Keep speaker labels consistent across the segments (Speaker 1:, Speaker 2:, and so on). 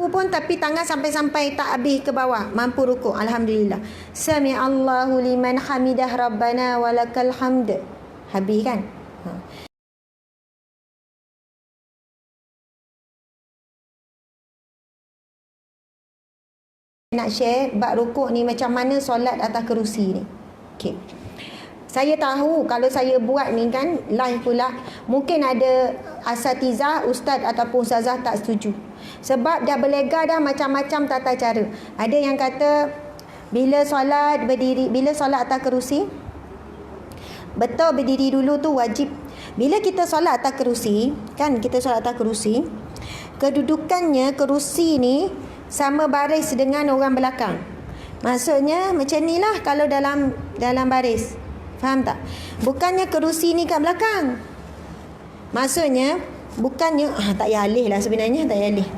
Speaker 1: pun tapi tangan sampai-sampai tak habis ke bawah. Mampu rukuk. Alhamdulillah. Sami'allahu liman hamidah rabbana walakal hamd. Habis kan? Nak share bab rukuk ni macam mana solat atas kerusi ni. Okey. Saya tahu kalau saya buat ni kan live pula, mungkin ada asatizah, ustaz ataupun ustazah tak setuju. Sebab dah berlega dah macam-macam tata cara. Ada yang kata bila solat berdiri, bila solat atas kerusi, betul berdiri dulu tu wajib. Bila kita solat atas kerusi, kan kita solat atas kerusi, kedudukannya kerusi ni sama baris dengan orang belakang. Maksudnya macam ni lah kalau dalam baris. Faham tak? Bukannya kerusi ni kat belakang. Maksudnya bukannya tak payah alih lah sebenarnya, tak payah alih.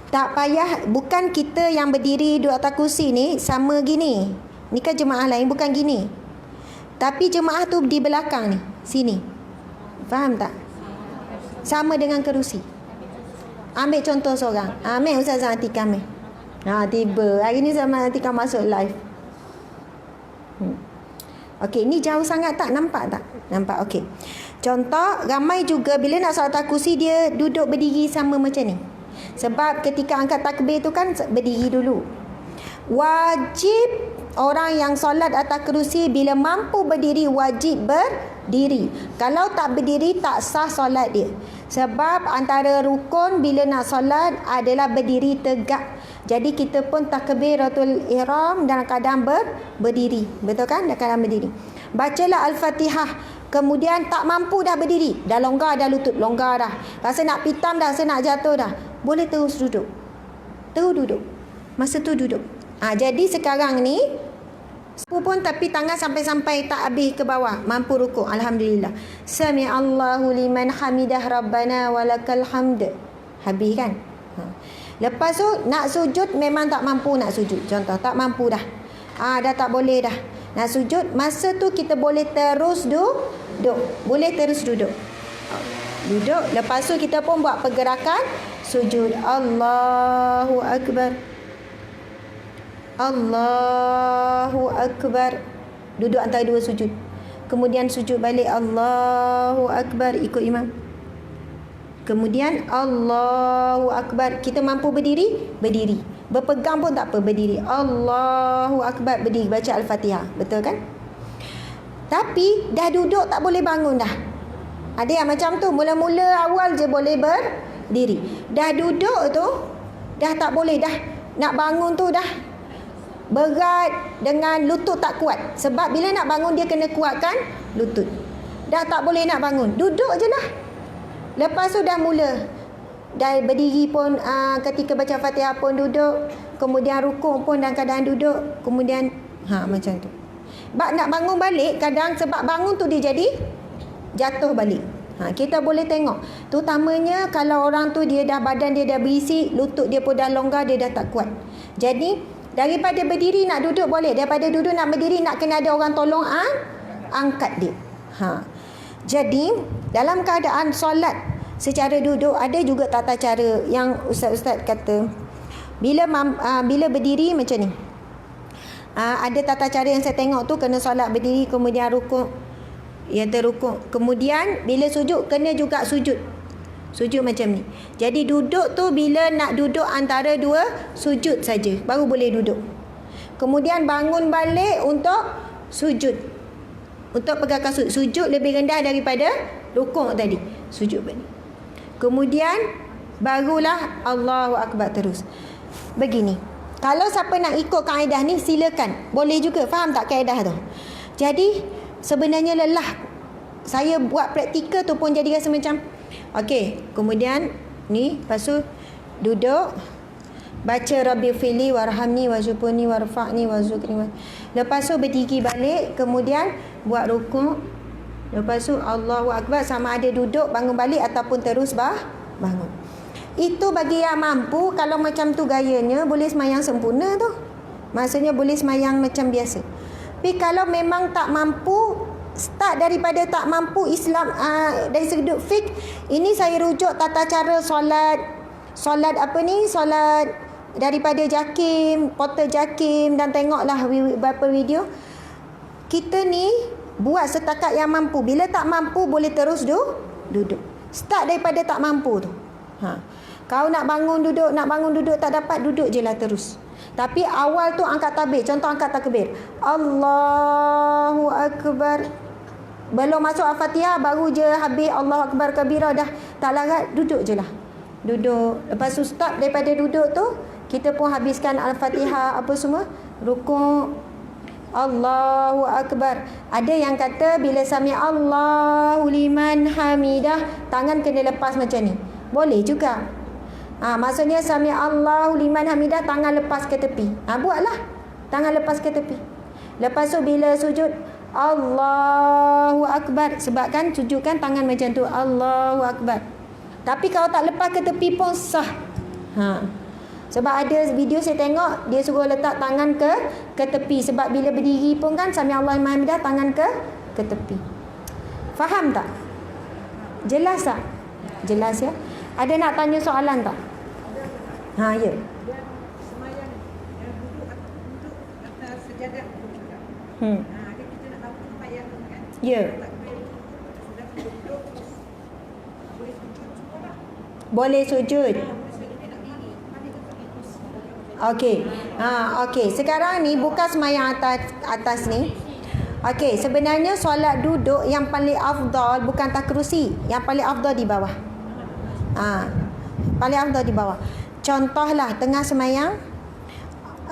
Speaker 1: Tak payah, bukan kita yang berdiri duduk atas kursi ni sama gini. Ni kan jemaah lain bukan gini. Tapi jemaah tu di belakang ni, sini. Faham tak? Sama dengan kerusi. Ambil contoh seorang. Ambil Ustazah Atika ambil. Tiba. Hari ni Ustazah Atika masuk live. Okey, ni jauh sangat tak? Nampak tak? Nampak, okey. Contoh, ramai juga bila nak solat atas kursi, dia duduk berdiri sama macam ni. Sebab ketika angkat takbir tu kan berdiri dulu. Wajib orang yang solat atas kerusi bila mampu berdiri wajib berdiri. Kalau tak berdiri tak sah solat dia. Sebab antara rukun bila nak solat adalah berdiri tegak. Jadi kita pun takbiratul ihram dalam keadaan berdiri. Betul kan? Dalam keadaan berdiri. Bacalah Al-Fatihah. Kemudian tak mampu dah berdiri. Dah longgar dah lutut. Longgar dah. Rasa nak pitam dah. Rasa nak jatuh dah. Boleh terus duduk. Terus duduk. Masa tu duduk. Jadi sekarang ni pun tapi tangan sampai-sampai tak habis ke bawah. Mampu rukuk. Alhamdulillah. Sami'allahu liman hamidah rabbana walakal hamd. Habis kan? Lepas tu nak sujud memang tak mampu nak sujud. Contoh tak mampu dah. Dah tak boleh dah. Nak sujud masa tu kita boleh terus duduk. Boleh terus duduk. Duduk. Lepas tu kita pun buat pergerakan sujud. Allahu akbar. Allahu akbar. Duduk antara dua sujud. Kemudian sujud balik. Allahu akbar. Ikut imam. Kemudian Allahu akbar. Kita mampu berdiri? Berdiri. Berpegang pun tak apa, berdiri. Allahu akbar, berdiri, baca Al-Fatihah. Betul kan? Tapi dah duduk tak boleh bangun dah. Ada yang macam tu, mula-mula awal je boleh berdiri. Dah duduk tu dah tak boleh dah. Nak bangun tu dah berat dengan lutut tak kuat. Sebab bila nak bangun dia kena kuatkan lutut. Dah tak boleh nak bangun. Duduk je lah. Lepas tu dah mula. Dah berdiri pun ketika baca Fatihah pun duduk. Kemudian rukuk pun dalam keadaan duduk. Kemudian macam tu. Nak bangun balik kadang sebab bangun tu dia jadi jatuh balik. Kita boleh tengok. Terutamanya kalau orang tu dia dah badan dia dah berisi, lutut dia pun dah longgar, dia dah tak kuat. Jadi daripada berdiri nak duduk boleh. Daripada duduk nak berdiri nak kena ada orang tolong angkat dia. Jadi dalam keadaan solat secara duduk ada juga tata cara yang ustaz-ustaz kata bila berdiri macam ni. Ada tata cara yang saya tengok tu kena solat berdiri kemudian rukuk. Ya terrukuk. Kemudian bila sujud kena juga sujud. Sujud macam ni. Jadi duduk tu bila nak duduk antara dua sujud saja baru boleh duduk. Kemudian bangun balik untuk sujud. Untuk pegangkan sujud. Sujud lebih rendah daripada rukuk tadi. Sujud balik. Kemudian barulah Allahu Akbar terus. Begini. Kalau siapa nak ikut kaedah ni silakan. Boleh juga. Faham tak kaedah tu? Jadi sebenarnya lelah. Saya buat praktikal tu pun jadi rasa macam okey. Kemudian ni lepas tu duduk. Baca Rabbi fili warhamni wajupuni warfa'ni wazukni. Lepas tu berdiri balik. Kemudian buat rukuk. Lepas tu Allahu Akbar sama ada duduk bangun balik ataupun terus bangun. Itu bagi yang mampu. Kalau macam tu gayanya boleh semayang sempurna tu. Maksudnya boleh semayang macam biasa. Tapi kalau memang tak mampu, start daripada tak mampu Islam dari sudut fiqh, ini saya rujuk tata cara solat solat apa ni, solat daripada JAKIM, portal JAKIM, dan tengoklah beberapa video. Kita ni buat setakat yang mampu. Bila tak mampu boleh terus duduk. Start daripada tak mampu tu. Kau nak bangun duduk tak dapat, duduk je lah terus. Tapi awal tu angkat takbir. Contoh angkat takbir, Allahu Akbar. Belum masuk Al-Fatihah, baru je habis Allahu Akbar kabira, dah tak larat, duduk je lah. Duduk. Lepas tu stop daripada duduk tu, kita pun habiskan Al-Fatihah apa semua, rukuk, Allahu Akbar. Ada yang kata bila sami Allahu liman hamidah, tangan kena lepas macam ni. Boleh juga. Maksudnya sami Allahu liman hamidah, tangan lepas ke tepi. Buatlah. Tangan lepas ke tepi. Lepas tu bila sujud, Allahu Akbar. Sebab kan sujud kan tangan macam tu, Allahu Akbar. Tapi kalau tak lepas ke tepi pun sah. Sebab ada video saya tengok, dia suruh letak tangan ke tepi. Sebab bila berdiri pun kan sami Allahu liman hamidah, tangan ke tepi. Faham tak? Jelas tak? Jelas ya? Ada nak tanya soalan tak? Ya.
Speaker 2: Semayang yang duduk atas sejadah. Ada kita nak tahu semayang kan?
Speaker 1: Ya.
Speaker 2: Sudah duduk, boleh sujud semua lah.
Speaker 1: Boleh sujud. Okey. Okey. Sekarang ni bukan semayang atas ni. Okey, sebenarnya solat duduk yang paling afdal bukan atas kerusi. Yang paling afdal di bawah. Paling afdal di bawah. Contohlah tengah semayang,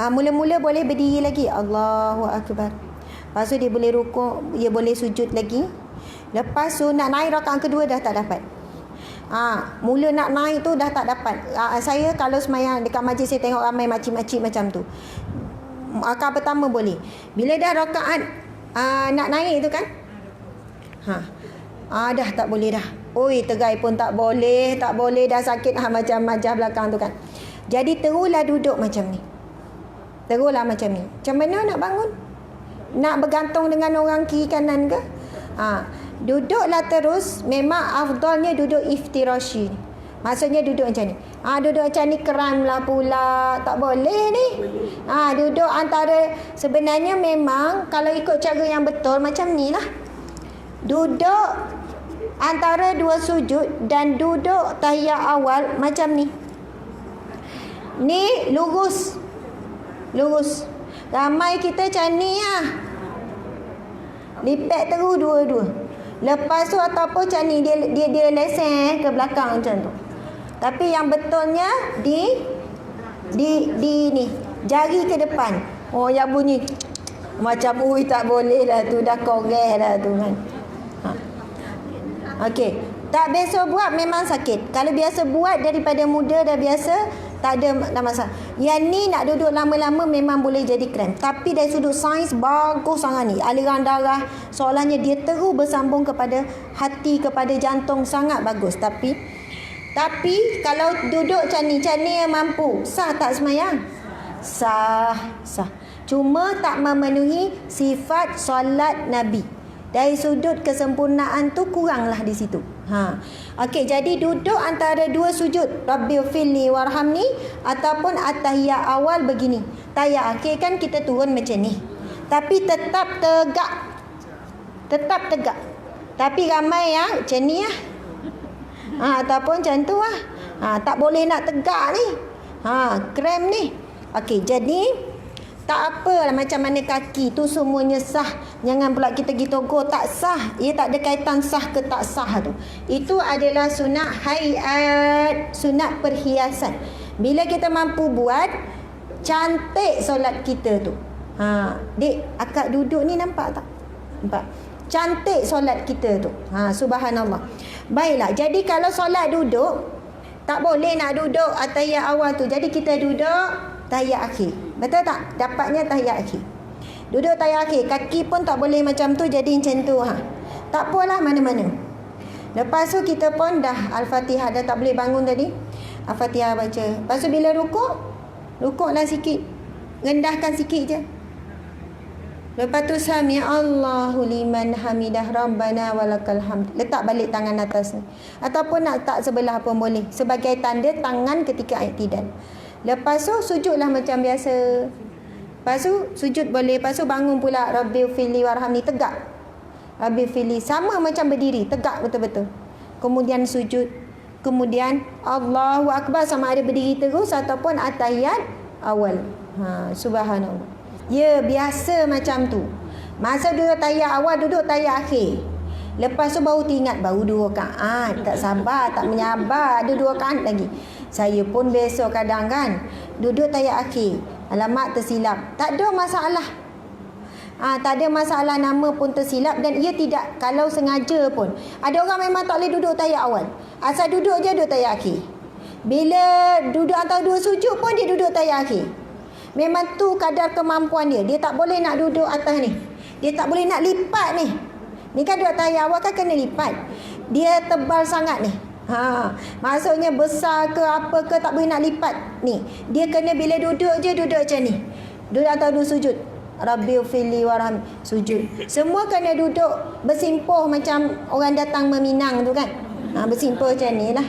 Speaker 1: mula-mula boleh berdiri lagi, Allahu Akbar. Lepas tu dia boleh rukuk, dia boleh sujud lagi. Lepas tu nak naik rakaat kedua dah tak dapat. Mula nak naik tu dah tak dapat. Saya kalau semayang dekat majlis, saya tengok ramai makcik-makcik macam tu. Rakaat pertama boleh. Bila dah rakaat nak naik tu kan, dah tak boleh dah. Tegai pun tak boleh dah sakit macam majah belakang tu kan. Jadi teruslah duduk macam ni. Teruslah macam ni. Macam mana nak bangun? Nak bergantung dengan orang kiri kanan ke? Duduklah terus. Memang afdalnya duduk iftirashi. Maksudnya duduk macam ni. Duduk macam ni keram lah pula. Tak boleh ni. Duduk antara, sebenarnya memang kalau ikut cara yang betul macam ni lah. Duduk antara dua sujud dan duduk tahiyat awal macam ni. Ni lurus. Ramai kita macam ni lah. Lipat terus dua-dua. Lepas tu ataupun macam ni, dia lesen ke belakang macam tu. Tapi yang betulnya di ni, jari ke depan. Yang bunyi macam tak boleh lah tu, dah koreh dah tu kan. Okey, tak biasa buat memang sakit. Kalau biasa buat daripada muda dah biasa, tak ada masalah. Yang ni nak duduk lama-lama memang boleh jadi krem. Tapi dari sudut sains bagus sangat ni. Aliran darah soalannya dia terus bersambung kepada hati, kepada jantung, sangat bagus. Tapi kalau duduk macam ni yang mampu, sah tak semayang? Sah. Cuma tak memenuhi sifat solat Nabi. Dari sudut kesempurnaan tu kuranglah di situ. Okey, jadi duduk antara dua sujud, Rabbighfirli warhamni, ataupun at-tahiyat awal begini. Tahiyat akhir kan kita turun macam ni. Tapi tetap tegak. Tapi ramai yang macam ni lah. Ataupun macam tu lah. Tak boleh nak tegak ni. Krem ni. Okey, jadi tak apalah macam mana kaki tu semuanya sah. Jangan pula kita gitu tak sah. Ia tak ada kaitan sah ke tak sah tu. Itu adalah sunat hayat, sunat perhiasan. Bila kita mampu buat, cantik solat kita tu. Dek, akak duduk ni nampak tak? Nampak? Cantik solat kita tu. Subhanallah. Baiklah, jadi kalau solat duduk, tak boleh nak duduk tahiyat awal tu. Jadi kita duduk tahiyat akhir. Betul tak? Dapatnya tahiyat akhir. Duduk tahiyat akhir. Kaki pun tak boleh macam tu, jadi macam tu. Tak apalah mana-mana. Lepas tu kita pun dah Al-Fatihah, dah tak boleh bangun tadi. Al-Fatihah baca. Lepas tu bila rukuklah sikit. Rendahkan sikit je. Lepas tu sami Allahu liman hamidah rabbana walakal hamd. Letak balik tangan atas ni. Ataupun nak letak sebelah pun boleh. Sebagai tanda tangan ketika i'tidal. Lepas tu sujudlah macam biasa. Lepas tu sujud boleh. Lepas tu bangun pula Rabbighfirli warhamni, tegak. Rabbighfirli sama macam berdiri, tegak betul-betul. Kemudian sujud. Kemudian Allahu Akbar sama ada berdiri terus ataupun atahiyat awal. Subhanallah. Ya, biasa macam tu. Masa duduk tahiyat awal, duduk tahiyat akhir. Lepas tu baru teringat, baru 2 rakaat. Tak sabar, tak menyabar. Ada 2 rakaat lagi. Saya pun besok kadang kan, duduk tahiyat akhir. Alamak, tersilap. Tak ada masalah. Tak ada masalah, nama pun tersilap. Dan ia tidak, kalau sengaja pun. Ada orang memang tak boleh duduk tahiyat awal. Asal duduk je, duduk tahiyat akhir. Bila duduk antara 2 sujud pun, dia duduk tahiyat akhir. Memang tu kadar kemampuan dia. Dia tak boleh nak duduk atas ni. Dia tak boleh nak lipat ni. Ni kan duduk tahiyat awal kan kena lipat. Dia tebal sangat ni. Maksudnya besar ke apa ke tak boleh nak lipat ni. Dia kena bila duduk je duduk macam ni. Duduk atau 2 sujud. Rabbighfirli warhamni, sujud. Semua kena duduk bersimpuh macam orang datang meminang tu kan. Bersimpuh macam ni lah.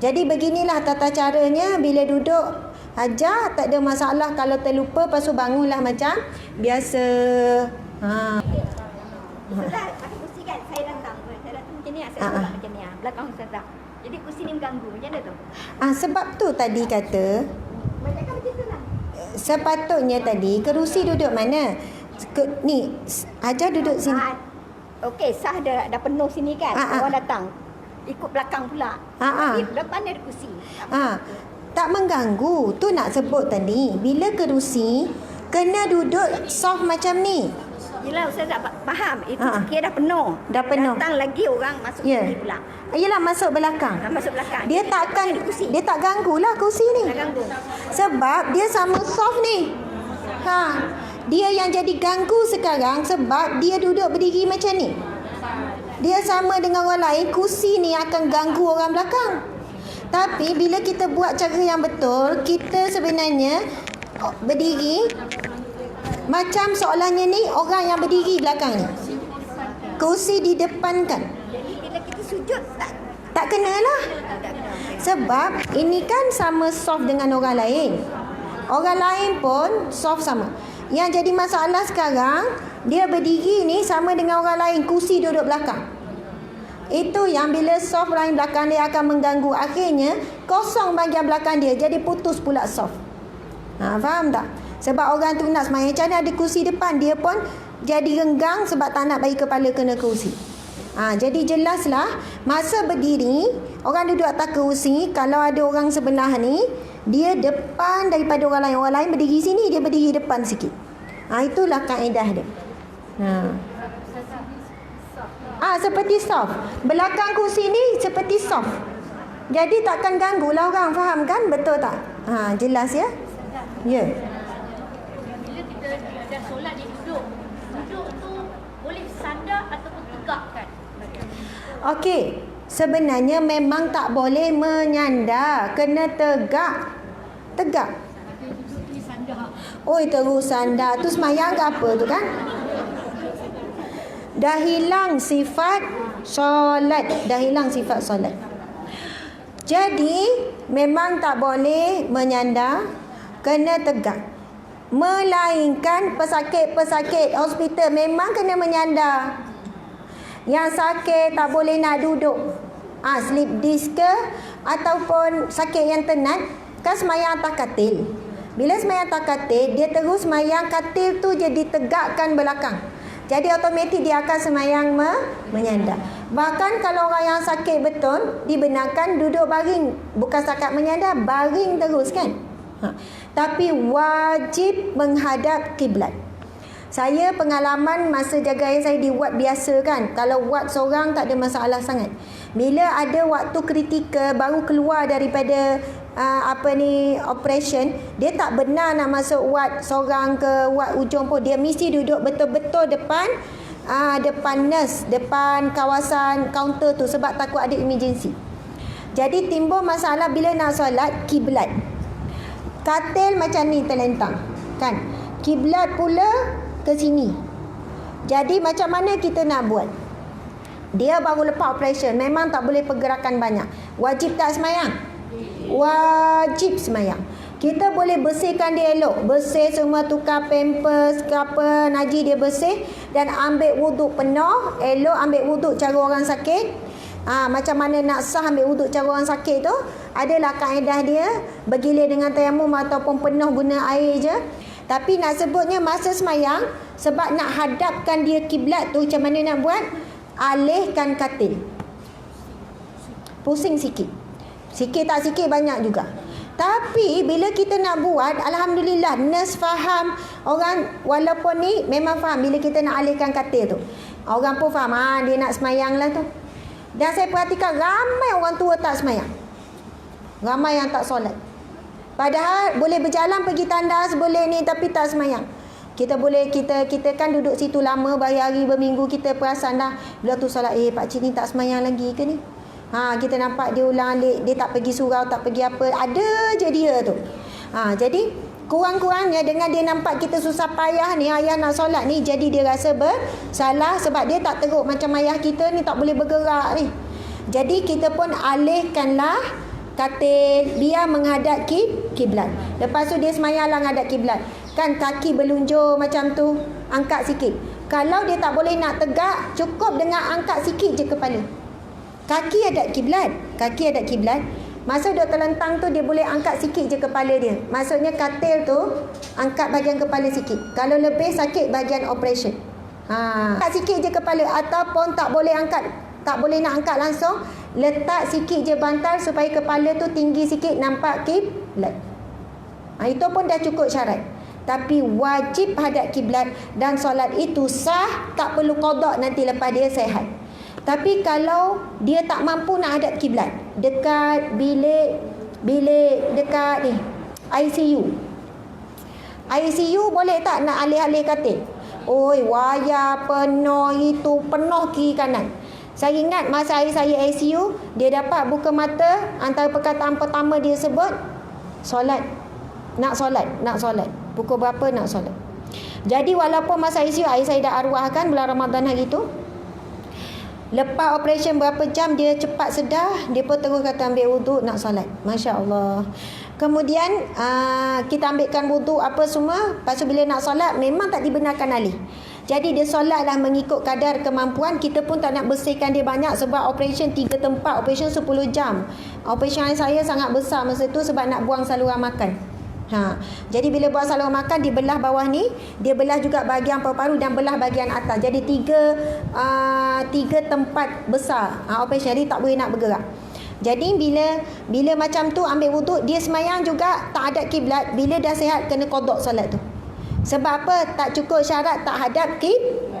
Speaker 1: Jadi beginilah tata caranya bila duduk ajar, tak ada masalah. Kalau terlupa lepas tu bangunlah macam biasa.
Speaker 3: Ustazah, pakai kursi kan? Saya datang macam ni, saya tolak macam ni. Belakang Ustazah. Jadi kursi ni mengganggu. Macam mana tu?
Speaker 1: Sebab tu tadi kata,
Speaker 3: Banyakkan macam tu lah.
Speaker 1: sepatutnya tadi kerusi duduk mana? Ni, ajar duduk sini.
Speaker 3: Okey, sah dah penuh sini kan? Orang datang. Ikut belakang pula. Tapi depan ada kursi.
Speaker 1: Tak mengganggu. Tu nak sebut tadi. Bila kerusi, kena duduk soft macam ni.
Speaker 3: Yelah Ustazah faham. Itu kira dah penuh.
Speaker 1: Dah penuh.
Speaker 3: Datang lagi orang masuk sini pula.
Speaker 1: Yelah, masuk belakang.
Speaker 3: Masuk belakang.
Speaker 1: Dia tak akan, dia tak ganggulah kursi ni.
Speaker 3: Tak ganggu.
Speaker 1: Sebab dia sama soft ni. Dia yang jadi ganggu sekarang sebab dia duduk berdiri macam ni. Dia sama dengan orang lain, kursi ni akan ganggu orang belakang. Tapi bila kita buat cara yang betul, kita sebenarnya berdiri macam seolahnya ni orang yang berdiri belakang ni. Kursi di depan kan.
Speaker 3: Jadi bila kita sujud
Speaker 1: tak kenalah. Sebab ini kan sama soft dengan orang lain. Orang lain pun soft sama. Yang jadi masalah sekarang, dia berdiri ni sama dengan orang lain, kursi duduk belakang. Itu yang bila soft lain belakang dia akan mengganggu. Akhirnya kosong bahagian belakang dia, jadi putus pula soft. Faham tak? Sebab orang tu nak semayang macam mana ada kursi depan, dia pun jadi renggang sebab tak nak bagi kepala kena kursi. Jadi jelaslah masa berdiri, orang duduk atas kursi, kalau ada orang sebelah ni, dia depan daripada orang lain. Orang lain berdiri sini, dia berdiri depan sikit. Itulah kaedah dia. Seperti soft. Belakang kursi ni seperti soft. Jadi takkan ganggu lah orang. Faham kan? Betul tak? Jelas ya? Ya.
Speaker 4: Bila kita dah solat dia duduk. Duduk tu boleh sandar ataupun tegak kan?
Speaker 1: Okey. Sebenarnya memang tak boleh menyandar. Kena tegak. Tegak. Terus sandar. Tu semayang ke apa tu kan? Dah hilang sifat solat. Jadi memang tak boleh menyandar, kena tegak. Melainkan pesakit hospital memang kena menyandar. Yang sakit tak boleh nak duduk. Sleep disc ke ataupun sakit yang tenat, kan semayang atas katil. Bila semayang atas katil, dia terus semayang katil tu jadi tegakkan belakang. Jadi automatik dia akan semayang menyandar. Bahkan kalau orang yang sakit betul, dibenarkan duduk baring. Bukan setakat menyandar, baring terus kan. Tapi wajib menghadap kiblat. Saya pengalaman masa jaga ayah saya di ward biasa kan. Kalau ward seorang tak ada masalah sangat. Bila ada waktu kritikal baru keluar daripada operation, dia tak benar nak masuk ward seorang ke ward ujung pun. Dia mesti duduk betul-betul depan nurse, depan kawasan kaunter tu sebab takut ada emergency. Jadi timbul masalah bila nak solat kiblat. Katil macam ni terlentang kan. Kiblat pula ke sini. Jadi macam mana kita nak buat? Dia baru lepas operation, memang tak boleh pergerakan banyak. Wajib tak semayang? Wajib semayang. Kita boleh bersihkan dia elok. Bersih semua, tukar pampers ke apa, Najis dia bersih. Dan ambil wuduk penuh. Elok ambil wuduk cara orang sakit. Macam mana nak sah ambil wuduk cara orang sakit tu, adalah kaedah dia. Bergilir dengan tayamum ataupun penuh guna air je. Tapi nak sebutnya masa semayang, sebab nak hadapkan dia kiblat tu, macam mana nak buat? Alihkan katil. Pusing sikit. Sikit tak sikit, banyak juga. Tapi bila kita nak buat, alhamdulillah nurse faham. Orang walaupun ni memang faham bila kita nak alihkan katil tu. Orang pun faham, dia nak semayang lah tu. Dan saya perhatikan ramai orang tua tak semayang. Ramai yang tak solat. Padahal boleh berjalan pergi tandas, boleh ni, tapi tak semayang. Kita boleh, kita kan duduk situ lama, berhari-hari, berminggu, kita perasan dah. Bila tu solat, pakcik ni tak semayang lagi ke ni? Kita nampak dia ulang alik, dia tak pergi surau, tak pergi apa, ada je dia tu. Jadi kurang-kurangnya dengan dia nampak kita susah payah ni, ayah nak solat ni, jadi dia rasa bersalah sebab dia tak teruk macam ayah kita ni tak boleh bergerak ni. Jadi kita pun alihkanlah katil, biar menghadap kiblat. Lepas tu dia semayanglah menghadap kiblat. Kan kaki berlunjur macam tu, angkat sikit. Kalau dia tak boleh nak tegak, cukup dengan angkat sikit je kepala. Kaki hadap kiblat. Kaki hadap kiblat. Masa dia terlentang tu, dia boleh angkat sikit je kepala dia. Maksudnya katil tu angkat bahagian kepala sikit. Kalau lebih sakit bahagian operation. Angkat sikit je kepala. Ataupun tak boleh angkat, tak boleh nak angkat langsung, letak sikit je bantal supaya kepala tu tinggi sikit, nampak kiblat. Itu pun dah cukup syarat. Tapi wajib hadap kiblat, dan solat itu sah, tak perlu qada nanti lepas dia sihat. Tapi kalau dia tak mampu nak hadap kiblat, dekat bilik dekat ni ICU boleh tak nak alih-alih katil? Oi, wayar penuh, itu penuh kiri kanan. Saya ingat masa saya ICU, dia dapat buka mata, antara perkataan pertama dia sebut, solat. Nak solat. Pukul berapa nak solat. Jadi walaupun masa ICU, ayah saya dah arwah kan bulan Ramadan hari tu. Lepas operation berapa jam dia cepat sedar, dia pun terus kata ambil wuduk nak solat. Masya Allah. Kemudian kita ambilkan wuduk apa semua. Lepas tu bila nak solat memang tak dibenarkan alih. Jadi dia solatlah mengikut kadar kemampuan. Kita pun tak nak bersihkan dia banyak sebab operation 3 tempat, operation 10 jam. Operation saya sangat besar masa tu sebab nak buang saluran makan. Jadi bila buang saluran makan, dia belah bawah ni, dia belah juga bahagian paru-paru dan belah bahagian atas. Jadi tiga tempat besar operation. Jadi tak boleh nak bergerak. Jadi bila macam tu ambil wuduk, dia semayang juga tak hadap kiblat. Bila dah sihat kena qada solat tu. Sebab apa? Tak cukup syarat tak hadap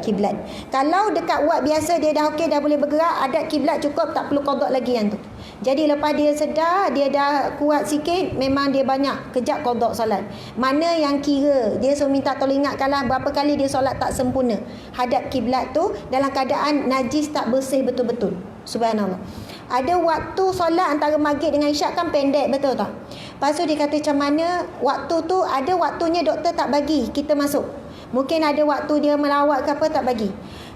Speaker 1: kiblat. Kalau dekat wad biasa dia dah okey, dah boleh bergerak, hadap kiblat cukup, tak perlu qada lagi yang tu. Jadi lepas dia sedar, dia dah kuat sikit, memang dia banyak kejap qada solat. Mana yang kira dia suruh minta tolong ingatkanlah berapa kali dia solat tak sempurna. Hadap kiblat tu dalam keadaan najis tak bersih betul-betul. Subhanallah. Ada waktu solat antara maghrib dengan isyak kan pendek, betul tak? Lepas tu dia kata macam mana waktu tu, ada waktunya doktor tak bagi kita masuk. Mungkin ada waktu dia melawat ke apa, tak bagi.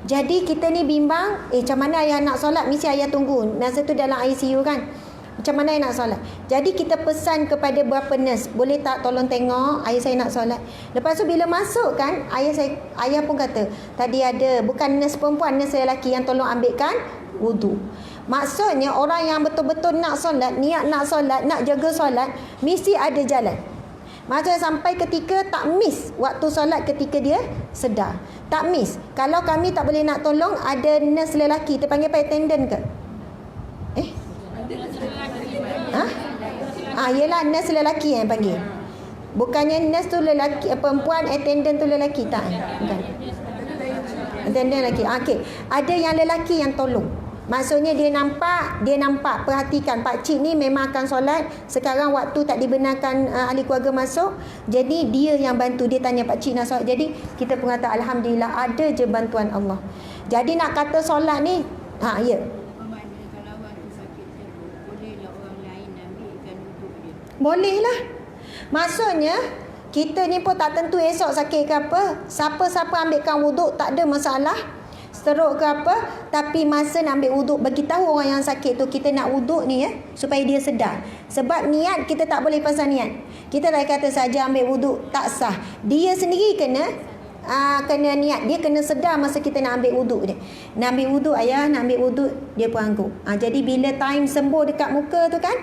Speaker 1: Jadi kita ni bimbang, macam mana ayah nak solat, mesti ayah tunggu. Masa tu dalam ICU kan. Macam mana ayah nak solat? Jadi kita pesan kepada beberapa nurse, boleh tak tolong tengok ayah saya nak solat. Lepas tu bila masuk kan, ayah pun kata, tadi ada bukan nurse perempuan, nurse lelaki yang tolong ambilkan wudu. Maksudnya orang yang betul-betul nak solat, niat nak solat, nak jaga solat, mesti ada jalan. Maksudnya sampai ketika tak miss waktu solat ketika dia sedar. Tak miss. Kalau kami tak boleh nak tolong, ada nurse lelaki, terpanggil apa, attendant ke? Yelah nurse lelaki yang panggil. Bukannya nurse tu lelaki, perempuan, attendant tu lelaki, tak? Bukan. Attendant lelaki. Okey. Ada yang lelaki yang tolong. Maksudnya dia nampak, perhatikan pakcik ni memang akan solat. Sekarang waktu tak dibenarkan ahli keluarga masuk. Jadi dia yang bantu, dia tanya pakcik nak solat. Jadi kita pun kata alhamdulillah ada je bantuan Allah. Jadi nak kata solat ni, ya.
Speaker 2: Kalau waktu sakit teruk, bolehlah orang lain ambilkan wuduk dia.
Speaker 1: Boleh lah. Maksudnya Kita ni pun tak tentu esok sakit ke apa. Siapa-siapa ambilkan wuduk tak ada masalah. Stroke ke apa. Tapi masa nak ambil wuduk, bagi tahu orang yang sakit tu kita nak wuduk ni ya, supaya dia sedar. Sebab niat kita tak boleh pasal niat. Kita tak kata saja ambil wuduk tak sah. Dia sendiri kena niat. Dia kena sedar masa kita nak ambil wuduk dia. Nak ambil wuduk ayah, nak ambil wuduk, dia pun angguk. Jadi bila time sembuh dekat muka tu kan,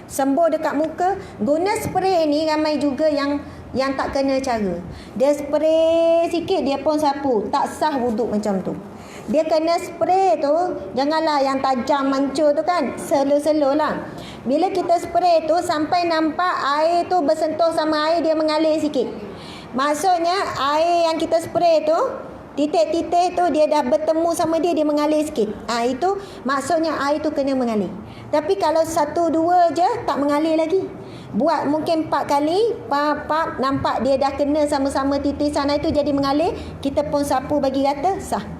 Speaker 1: sembuh dekat muka, guna spray ni ramai juga yang tak kena cara. Dia spray sikit dia pun sapu. Tak sah wuduk macam tu. Dia kena spray tu, janganlah yang tajam mancur tu kan, slow-slow lah. Bila kita spray tu sampai nampak air tu bersentuh sama air, dia mengalir sikit. Maksudnya air yang kita spray tu, titik-titik tu dia dah bertemu sama dia, dia mengalir sikit. Itu maksudnya air tu kena mengalir. Tapi kalau 1-2 je tak mengalir lagi. Buat mungkin 4 kali, pap nampak dia dah kena sama-sama titisan air tu jadi mengalir, kita pun sapu bagi rata, sah.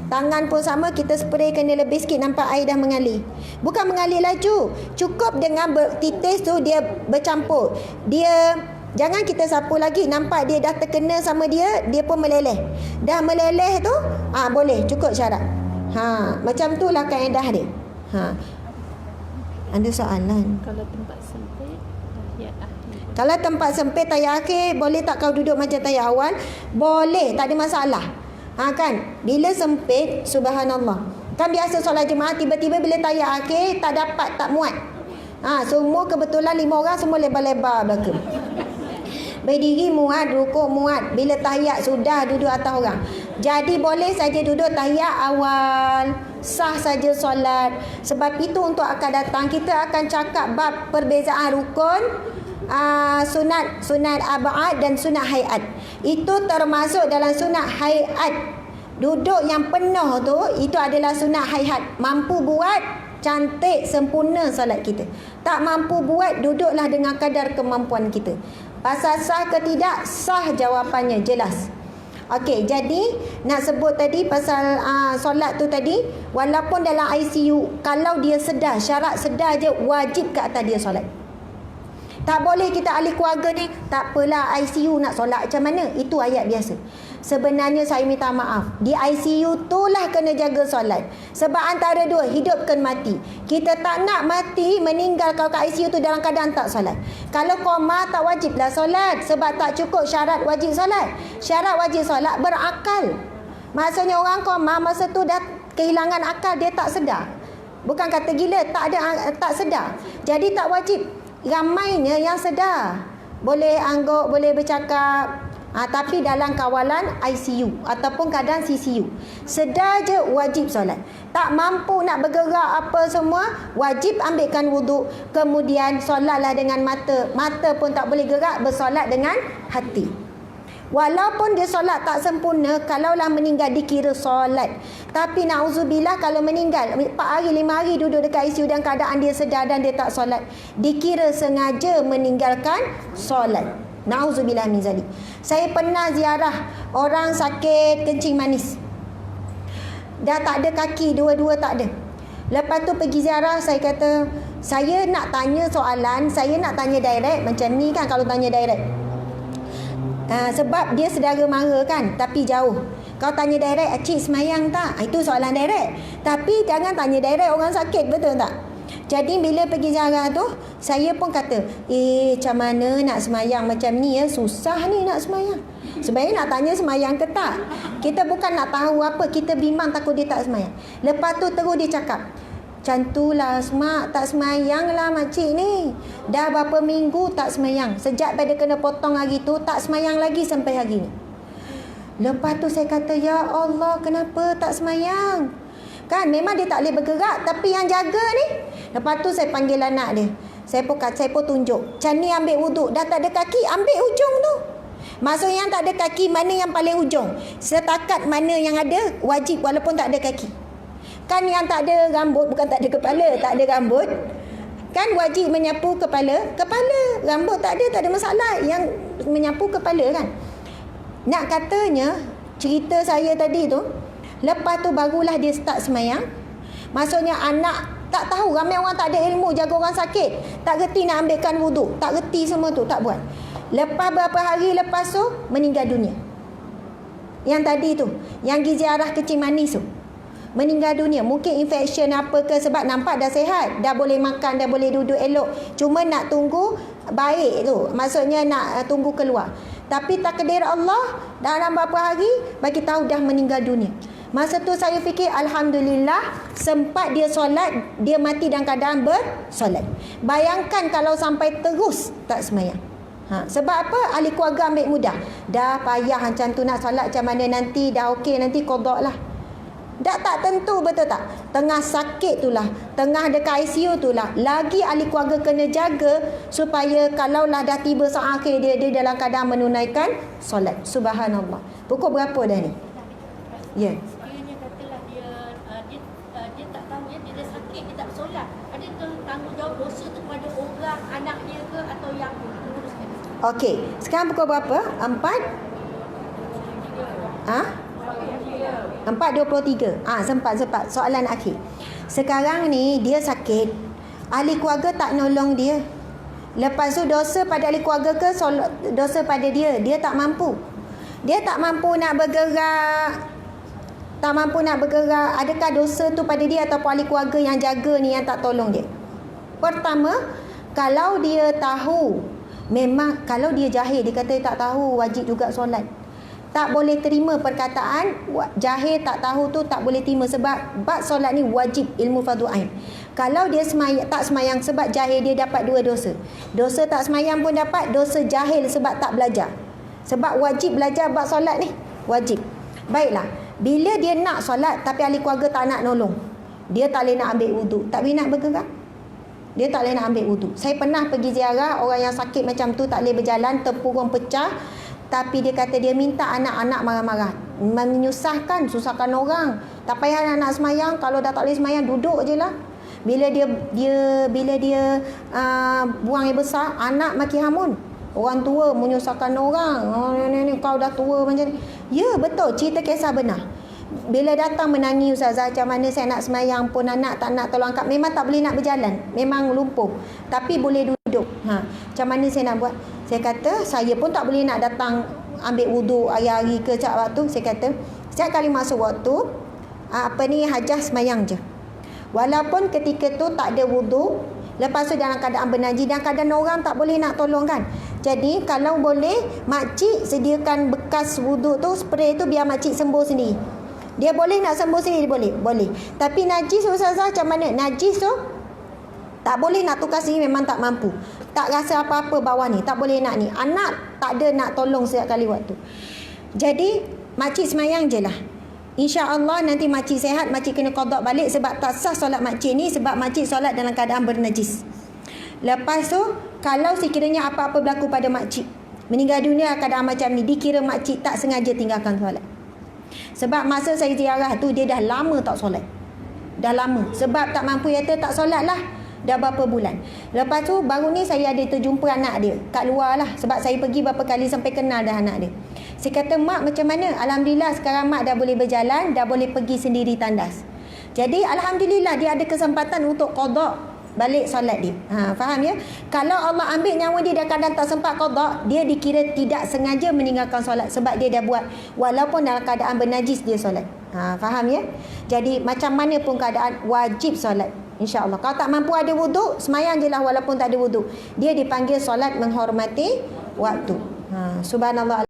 Speaker 1: Tangan pun sama, kita spray kena lebih sikit, nampak air dah mengalir. Bukan mengalir laju, cukup dengan titis tu dia bercampur. Dia jangan kita sapu lagi, nampak dia dah terkena sama dia, dia pun meleleh. Dah meleleh tu, boleh, cukup syarat. Macam tu lah kaedah dia. Ada soalan?
Speaker 4: Kalau tempat sempit, tahiyat akhir.
Speaker 1: Kalau tempat sempit tahiyat akhir, boleh tak kau duduk macam tahiyat awal? Boleh, tak ada masalah. Kan? Bila sempit, subhanallah. Kan biasa solat jemaah, tiba-tiba bila tahiyat akhir, tak dapat, tak muat. Semua kebetulan 5 orang semua lebar-lebar belakang. Berdiri muat, rukuk muat. Bila tahiyat sudah duduk atas orang. Jadi boleh saja duduk tahiyat awal. Sah saja solat. Sebab itu untuk akan datang kita akan cakap bab perbezaan rukun, sunat ab'ad dan sunat hayat. Itu termasuk dalam sunat hayat. Duduk yang penuh tu itu adalah sunat hayat. Mampu buat, cantik, sempurna solat kita. Tak mampu buat, duduklah dengan kadar kemampuan kita. Pasal sah ke tidak? Sah jawapannya, jelas. Okey, jadi nak sebut tadi pasal solat tu tadi, walaupun dalam ICU, kalau dia sedar, syarat sedar je, wajib ke atas dia solat. Tak boleh kita ahli keluarga ni, tak apalah ICU nak solat macam mana. Itu ayat biasa. Sebenarnya saya minta maaf, di ICU tu lah kena jaga solat. Sebab antara dua, hidup kan mati. Kita tak nak mati, meninggal kau kat ICU tu dalam keadaan tak solat. Kalau koma tak wajiblah solat. Sebab tak cukup syarat wajib solat. Syarat wajib solat berakal. Maksudnya orang koma masa tu dah kehilangan akal, dia tak sedar. Bukan kata gila, tak sedar. Jadi tak wajib. Ramainya yang sedar, boleh angguk, boleh bercakap, tapi dalam kawalan ICU ataupun keadaan CCU, sedar je wajib solat. Tak mampu nak bergerak apa semua, wajib ambilkan wuduk, kemudian solatlah dengan mata pun tak boleh gerak, bersolat dengan hati. Walaupun dia solat tak sempurna, kalaulah meninggal dikira solat. Tapi na'udzubillah, kalau meninggal 4 hari 5 hari duduk dekat ICU dan keadaan dia sedar dan dia tak solat, dikira sengaja meninggalkan solat. Na'udzubillah min zalik. Saya pernah ziarah orang sakit kencing manis. Dah tak ada kaki, dua-dua tak ada. Lepas tu pergi ziarah, saya kata, saya nak tanya soalan, saya nak tanya direct macam ni kan kalau tanya direct. Sebab dia saudara mara kan, tapi jauh. Kau tanya direct, "Cik semayang tak?" Itu soalan direct. Tapi jangan tanya direct orang sakit, betul tak? Jadi bila pergi ziarah tu, saya pun kata, macam mana nak semayang macam ni ya? Susah ni nak semayang. Sebenarnya nak tanya semayang ke tak? Kita bukan nak tahu apa, kita bimbang takut dia tak semayang. Lepas tu terus dia cakap, "Macam tu lah Semak, tak semayang lah makcik ni. Dah berapa minggu tak semayang. Sejak pada kena potong hari tu, tak semayang lagi sampai hari ni." Lepas tu saya kata, "Ya Allah, kenapa tak semayang?" Kan memang dia tak boleh bergerak, tapi yang jaga ni. Lepas tu saya panggil anak dia. Saya pun tunjuk. "Macam ni ambil wuduk, dah tak ada kaki, ambil ujung tu." Maksudnya yang tak ada kaki, mana yang paling ujung. Setakat mana yang ada, wajib walaupun tak ada kaki. Kan yang tak ada rambut, bukan tak ada kepala, tak ada rambut, kan wajib menyapu kepala. Rambut tak ada masalah. Yang menyapu kepala kan. Nak katanya, cerita saya tadi tu, lepas tu barulah dia start semayang. Maksudnya anak Tak tahu, ramai orang tak ada ilmu jaga orang sakit. Tak reti nak ambilkan wuduk. Tak reti semua tu, tak buat. Lepas berapa hari lepas tu, meninggal dunia. Yang tadi tu, yang gizi arah kecil manis tu. Meninggal dunia. Mungkin infection apa ke, sebab nampak dah sihat. Dah boleh makan, dah boleh duduk elok. Cuma nak tunggu baik tu. Maksudnya nak tunggu keluar. Tapi takdir Allah, dalam berapa hari, bagi tahu dah meninggal dunia. Masa tu saya fikir, Alhamdulillah, sempat dia solat, dia mati dalam keadaan bersolat. Bayangkan kalau sampai terus tak semayang. Sebab apa? Ahli keluarga ambil mudah. Dah payah macam tu nak solat macam mana nanti, dah okey nanti qada lah. Dah tak tentu, betul tak? Tengah sakit tu lah, tengah dekat ICU tu lah. Lagi ahli keluarga kena jaga supaya kalaulah dah tiba saat akhir dia dalam keadaan menunaikan solat. Subhanallah. Pukul berapa dah ni? Ya.
Speaker 4: Sekiranya katalah dia tak tahu ya, dia dah sakit, dia tak solat. Ada tanggungjawab dosa tu pada orang, anak dia ke atau yang menguruskan?
Speaker 1: Okey, sekarang pukul berapa? 4:23. Sempat. Soalan akhir. Sekarang ni dia sakit. Ahli keluarga tak nolong dia. Lepas tu dosa pada ahli keluarga ke dosa pada dia? Dia tak mampu. Dia tak mampu nak bergerak. Tak mampu nak bergerak. Adakah dosa tu pada dia ataupun ahli keluarga yang jaga ni yang tak tolong dia? Pertama, kalau dia tahu, memang kalau dia jahil, dia kata tak tahu, wajib juga solat. Tak boleh terima perkataan jahil tak tahu tu, tak boleh terima sebab bab solat ni wajib, ilmu fardu ain. Kalau dia tak semayang sebab jahil, dia dapat dua dosa. Dosa tak semayang pun dapat, dosa jahil sebab tak belajar. Sebab wajib belajar bab solat ni, wajib. Baiklah, bila dia nak solat tapi ahli keluarga tak nak nolong, dia tak boleh nak ambil wuduk, tak boleh nak bergerak, dia tak boleh nak ambil wuduk. Saya pernah pergi ziarah orang yang sakit macam tu, tak boleh berjalan, tempurung pecah. Tapi dia kata dia minta anak-anak marah-marah, menyusahkan, susahkan orang. Tak payah anak-anak semayang, kalau dah tak boleh semayang duduk je lah. Bila dia buang air besar, anak maki hamun. Orang tua menyusahkan orang. Ni kau dah tua macam ni. Ya, betul, cerita kisah benar. Bila datang menangis, ustazah, macam mana saya nak semayang pun anak tak nak tolong angkat. Memang tak boleh nak berjalan, memang lumpuh, tapi boleh duduk. Macam mana saya nak buat? Saya kata saya pun tak boleh nak datang ambil wuduk hari-hari ke setiap waktu. Saya kata setiap kali masuk waktu hajah semayang je. Walaupun ketika tu tak ada wuduk, lepas tu dalam keadaan bernajis, dalam keadaan orang tak boleh nak tolong kan. Jadi kalau boleh, makcik sediakan bekas wuduk tu, spray tu, biar makcik sembuh sendiri. Dia boleh nak sembuh sendiri, boleh. Tapi najis, ustazah, macam mana? Najis tu tak boleh nak tukar sendiri, memang tak mampu. Tak rasa apa-apa bawah ni, tak boleh nak ni. Anak tak ada nak tolong setiap kali waktu. Jadi makcik semayang je lah. InsyaAllah nanti makcik sehat, makcik kena qada balik sebab tak sah solat makcik ni, sebab makcik solat dalam keadaan bernajis. Lepas tu, kalau sekiranya apa-apa berlaku pada makcik, meninggal dunia keadaan macam ni, dikira makcik tak sengaja tinggalkan solat. Sebab masa saya ziarah tu, dia dah lama tak solat. Dah lama. Sebab tak mampu yata tak solat lah. Dah berapa bulan. Lepas tu baru ni saya ada terjumpa anak dia kat luar lah. Sebab saya pergi berapa kali sampai kenal dah anak dia. Saya kata, mak macam mana? Alhamdulillah sekarang mak dah boleh berjalan, dah boleh pergi sendiri tandas. Jadi Alhamdulillah dia ada kesempatan untuk qada balik solat dia. Faham ya? Kalau Allah ambil nyawa dia dalam keadaan tak sempat qada, dia dikira tidak sengaja meninggalkan solat sebab dia dah buat walaupun dalam keadaan bernajis dia solat. Faham ya? Jadi macam mana pun keadaan, wajib solat. InsyaAllah. Kalau tak mampu ada wuduk, semayang je lah walaupun tak ada wuduk. Dia dipanggil solat menghormati waktu. Subhanallah.